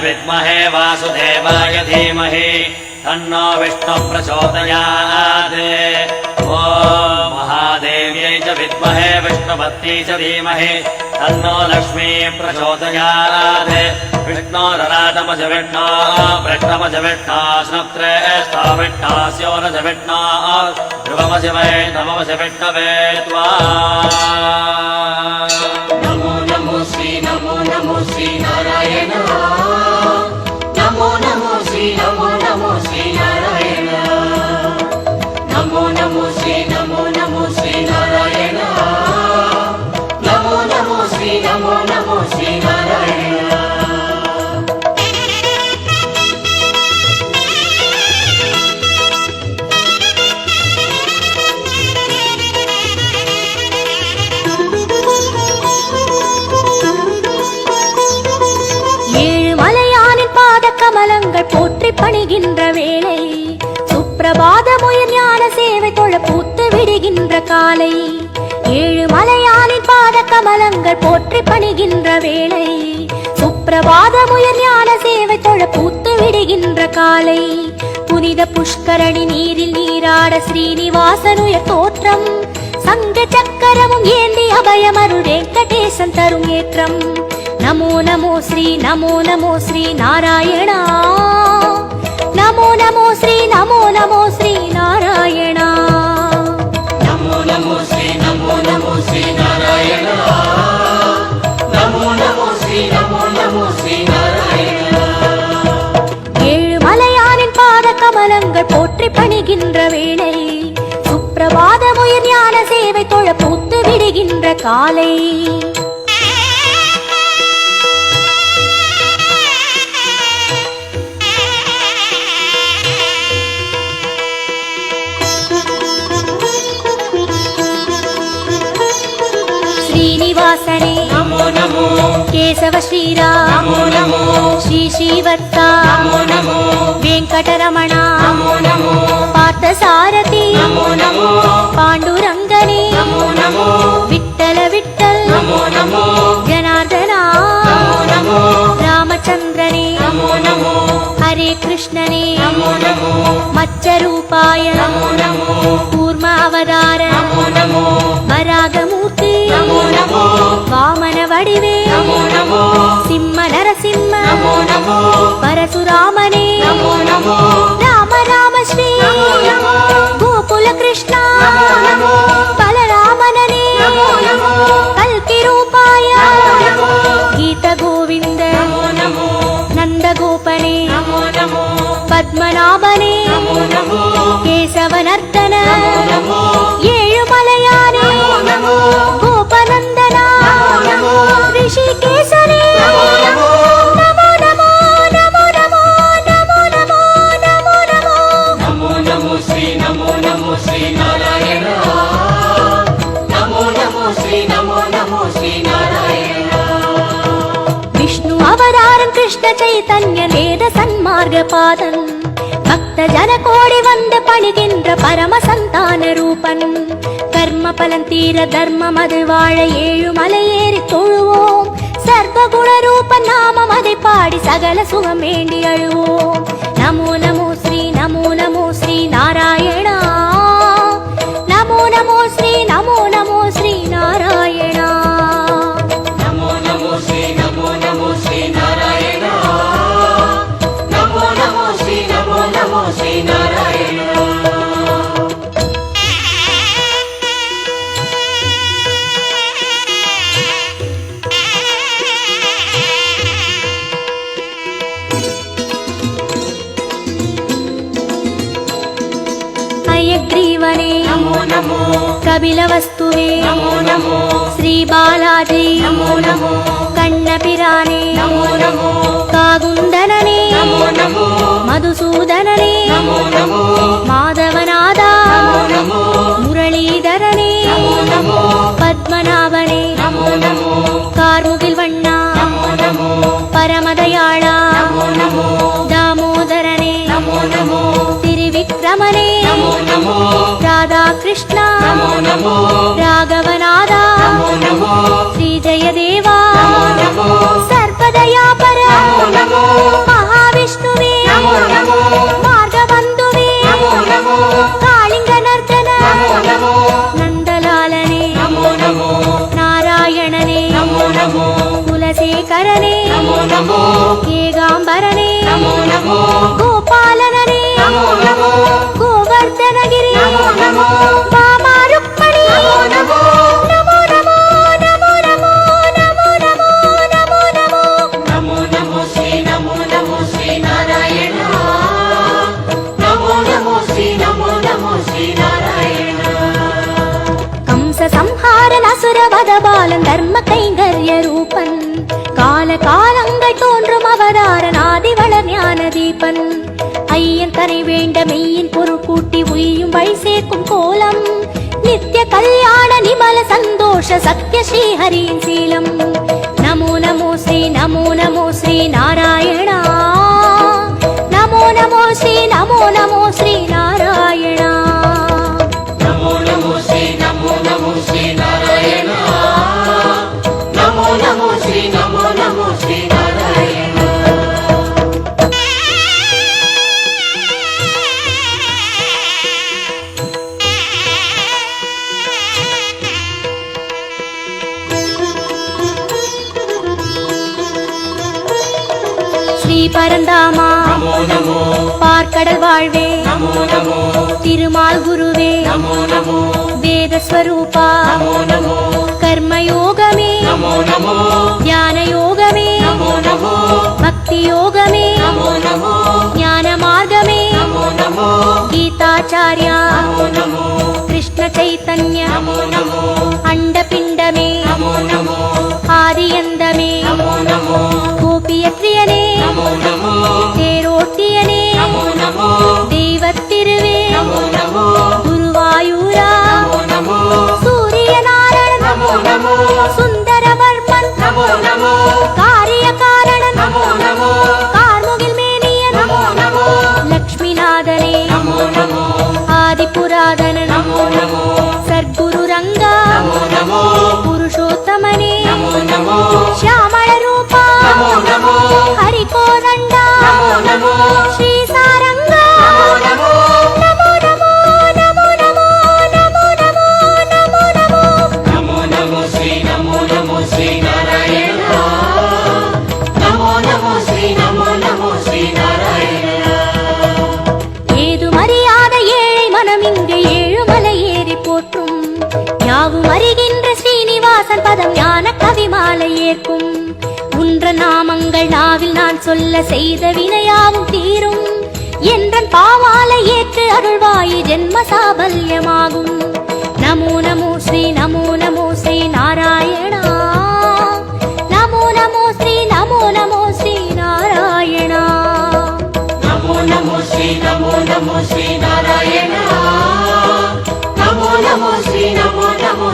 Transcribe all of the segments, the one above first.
विद्महे वासुदेवाय धीमहि तन्नो विष्णुः प्रचोदयात्। ॐ महादेव्यै च विद्महे विष्णुपत्न्यै च धीमहि तन्नो लक्ष्मी प्रचोदयात्। विष्णोरराटमज विष्णो वृष्णमज विष्णो स्नुत्रेष्ठो विष्णास्योरज विष्णो ध्रुवमज वै नममज विष्णवे त्वा। नमो नमो श्री नारायण। नमो नमो श्री नारायण। नमो नमो श्री नारायण। नमो नमो श्री नारायण। கமலங்கள் போற்றி பணிகின்ற வேளை சுப்பிரபாதமுயர் ஞான சேவை தொழ பூத்து விடுகின்ற காலை ஏழு மலையானின் பாத கமலங்கள் போற்றி பணிகின்ற வேளை சுப்பிரபாதமுயர் ஞான சேவை தொழ பூத்து விடுகின்ற காலை புனித புஷ்கரணி நீரில் நீராட ஸ்ரீனிவாசனுயர் தோற்றம் சங்க சக்கரமும் ஏந்தி அபயமருள் வெங்கடேசன் தரும் ஏற்றம் नमो नमो श्री नारायण। नमो नमो श्री नारायण। नमो नमो श्री नारायण। नमो नमो श्री नारायण। ஏழு மலையானின் பாத கமலங்கள் போற்றி பணிகின்ற வேளை சுப்பிரபாதமுயர் ஞான சேவை தொழ பூத்து விடுகின்ற காலை श्रीनिवासने नमो नमो। केशव श्रीराम नमो नमो। श्री श्रीवत्सा नमो नमो। वेंकटरमण नमो नमो। पार्थसारथि नमो नमो। पांडुरंगने नमो नमो। विठ्ठल विठ्ठल नमो नमो। जनार्दना नमो नमो। रामचंद्रने नमो नमो। हरे कृष्णने नमो नमो। मत्स्यरूपाय नमो नमो। कूर्म अवतार नमो नमो। वरागमूर्ति नमो नमो। वामन वडिवे नमो नमो। सिंह नरसिंह नमो नमो। परशुरामने नमो नमो। राम राम श्री नमो नमो। गोकुल कृष्ण नमो नमो। बलरामनने नमो नमो। कल्कि रूपाय नमो नमो। गीत गोविंद नमो नमो। नंद गोपने नमो नमो। पद्मनाभने नमो नमो। केशवनर्दन नमो नमो। ஏழுமலையானே नमो गोपनंदना नमो ऋषिकेशने नमो नमो। नमो नमो नमो नमो नमो नमो नमो नमो नमो नमो श्री नारायण। नमो नमो श्री नारायण। विष्णु अवतारं कृष्ण चैतन्य वेद सन्मार्ग पादन भक्त जन कोडि वंद पणिगिன்ற परम संतान रूपन कर्म பலன் தீர தர்மம் அது வாழ ஏழு மலையேறி தொழுவோம் சர்வகுண ரூப நாமம் அதை பாடி சகல சுகம் வேண்டி அழுவோம் நமோ நமோ ஸ்ரீ நாராயண நமோ நமோ ஸ்ரீ நாராயண नमो नमो श्री नारायण। नमो नमो श्री नारायण। हयग्रीवने नमो नमो। कपिलवस्तुवे नमो नमो। श्री बालाजी नमो नमो। कण्णपिराने नमो नमो। कागुन्दनने नमो नमो। मधुसूदनने नमो नमो। माधवनादा नमो नमो। मुरलीधरने नमो नमो। पद्मनाभने नमो नमो। कार्मुगिल वण्णा नमो नमो। परमदयाळा नमो नमो। दामोदरने नमो नमो। त्रिविक्रमने नमो नमो। राधा कृष्ण नमो नमो। राघवनादा नमो नमो। श्री जयदेवा नमो नमो। सर्वदयापर नमो नमो। சேகரனே நமோ நமோ ஏகாம்பரனே நமோ நமோ கோபாலனே நமோ நமோ கோவர்தனகிரி நமோ நமோ மாமா ருக்மணி நமோ நமோ நமோ நமோ நமோ நமோ நமோ நமோ நமோ நமோ நமோ நமோ ஸ்ரீ நாராயண நமோ நமோ ஸ்ரீ நாராயண கம்ச சம்ஹாரன் அசுரவத பாலன் தர்ம கைங்கர்ய ரூபன் கால காலங்கள் தோன்றும் அவதாரன் ஆதிவளர் ஞான தீபன் ஐயன் தனை வேண்ட மெய்யின் பொருள் கூட்டி உய்யும் வழி சேர்க்கும் கோலம் நித்திய கல்யாண நிமல சந்தோஷ சத்ய ஸ்ரீஹரியின் சீலம் நமோ நமோ ஸ்ரீ நாராயணா நமோ நமோ ஸ்ரீ நாராயணா நமோ நமோ ஸ்ரீ நாராயண நமோ நமோ ஸ்ரீ நாராயண ஸ்ரீ பரந்தாமா நமோ நமோ பார்க்கடல் வாழ்வே நமோ நமோ திருமால் குருவே நமோ நமோ வேதஸ்வரூபா நமோ நமோ கர்மயோகமே நமோ நமோ ஞான யோகமே நமோ நமோ பக்தி யோகமே நமோ நமோ ஞான மார்க்கமே நமோ நமோ கீதாச்சார்யா நமோ நமோ கிருஷ்ண சைத்தன்ய நமோ நமோ அண்டபிண்டமே நமோ நமோ ஆதியந்தமே நமோ நமோ கோபியத்ரியனே நமோ நமோ தேரோட்டியனே நமோ நமோ தெய்வத்திருவே நமோ நமோ குருவாயூரா நமோ நமோ சூரியநாராயணன் நமோ நமோ சுந்தரவர்மன் நமோ நமோ காரிய காரணன் நமோ நமோ கார்முகில் மேனியன் நமோ நமோ லக்ஷ்மிநாதனே நமோ நமோ ஆதிபுராதனன் நமோ நமோ சர்க்குரு ரங்கா நமோ நமோ புருஷோத்தமனே நமோ நமோ ಶ್ಯಾಮಳ ರೂಪ நமோ நமோ ಹರಿಕೋದಂಡ நமோ நமோ ಶ್ರೀ ಸಾರಂಗ நமோ ನಮೋ ನಮೋ ನಮೋ ನಮೋ ನಮೋ ನಮೋ ನಮೋ ನಮೋ நமோ நமோ ஸ்ரீ நாராயண நமோ நமோ ஸ்ரீ நாராயண ஏது மறியாத ஏழை மனம் இங்கு ஏழுமலை ஏறி போற்றும் யாவும் அறிகின்ற ஸ்ரீனிவாசன் பதம் ஞான கவிமாலை ஏற்கும் உன்ற நாமங்கள் நாவில் நான் சொல்ல செய்த வினையாவும் தீரும் என்றன் பாவாலை ஏற்று அருள்வாயி ஜென்ம சாபல்யமாகும் நமோ நமோ ஸ்ரீ நாராயணா நமோ நமோ ஸ்ரீ நாராயணா நமோ நமோ ஸ்ரீ நாராயண நமோ நமோ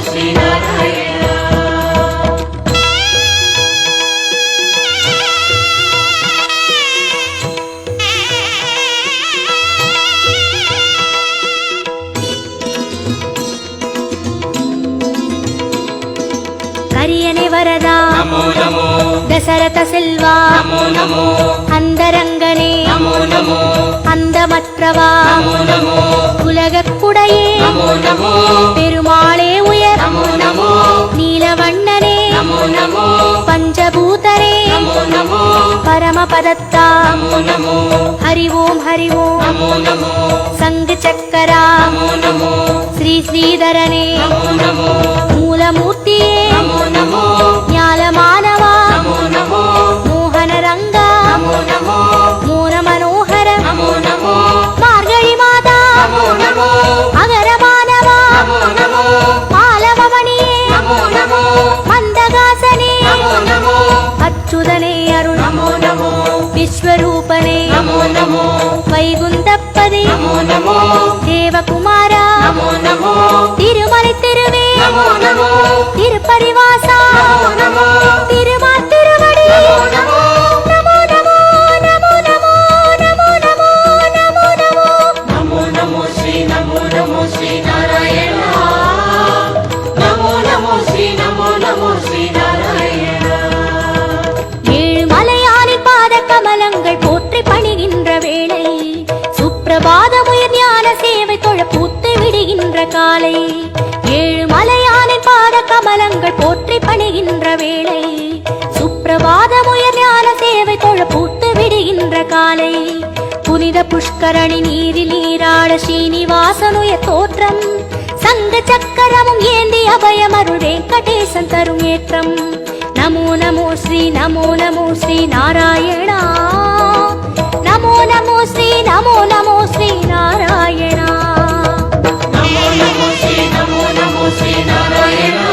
ஸ்ரீ நாராயண கரியனை வரதா நமோ நமோ தசரத செல்வா நமோ நமோ அந்தரங்கனே நமோ நமோ அந்தமற்றவா நமோ நமோ உலகக்குடையே நமோ நமோ பெருமாளே உயர் நமோ நமோ நீலவண்ணனே நமோ நமோ பஞ்சபூதரே நமோ நமோ பரமபதத்தா நமோ நமோ ஹரி ஓம் நமோ நமோ சங்கு சக்கரா நமோ நமோ ஸ்ரீ ஸ்ரீதரனே நமோ நமோ மூலமூர்த்தியே நமோ நமோ ஞாலமானவா நமோ நமோ மோகன ரங்கா நமோ நமோ மோன மனோகர நமோ நமோ மார்கழி மாதா நமோ நமோ அகரமானவா நமோ நமோ மாலவமணியே நமோ நமோ மந்தகாசனே நமோ நமோ அச்சுதனே அருள் நமோ நமோ விஸ்வரூபனே நமோ நமோ வைகுந்தப்பதே நமோ நமோ தேவகுமாரா நமோ நமோ திருமலை திருவே நமோ நமோ திருப்பரிவாசா நமோ நமோ திருமால் திருவடி நமோ நமோ நமோ நமோ நமோ நமோ நமோ நமோ நமோ நமோ நமோ நமோ ஸ்ரீ நாராயண நமோ நமோ ஸ்ரீ நாராயண ஏழு மலையானின் பாத கமலங்கள் போற்றி பணிகின்ற வேளை சுப்பிரபாதமுயர் ஞான சேவை தொழ பூத்து விடுகின்ற காலை ஏழு மலையானின் பாத கமலங்கள் போற்றி பணிகின்ற வேளை சுப்பிரபாத புஷ்கரணி நீரில் நீராட ஸ்ரீனிவாசனுய தோற்றம் சங்க சக்கரமும் ஏந்தி அபயமருள் வெங்கடேசன் தரும் ஏற்றம் நமோ நமோ ஸ்ரீ நமோ நமோ ஸ்ரீ நாராயணா நமோ நமோ ஸ்ரீ நமோ நமோ ஸ்ரீ நாராயணா நமோ நமோ ஸ்ரீ நமோ நமோ ஸ்ரீ நாராயணா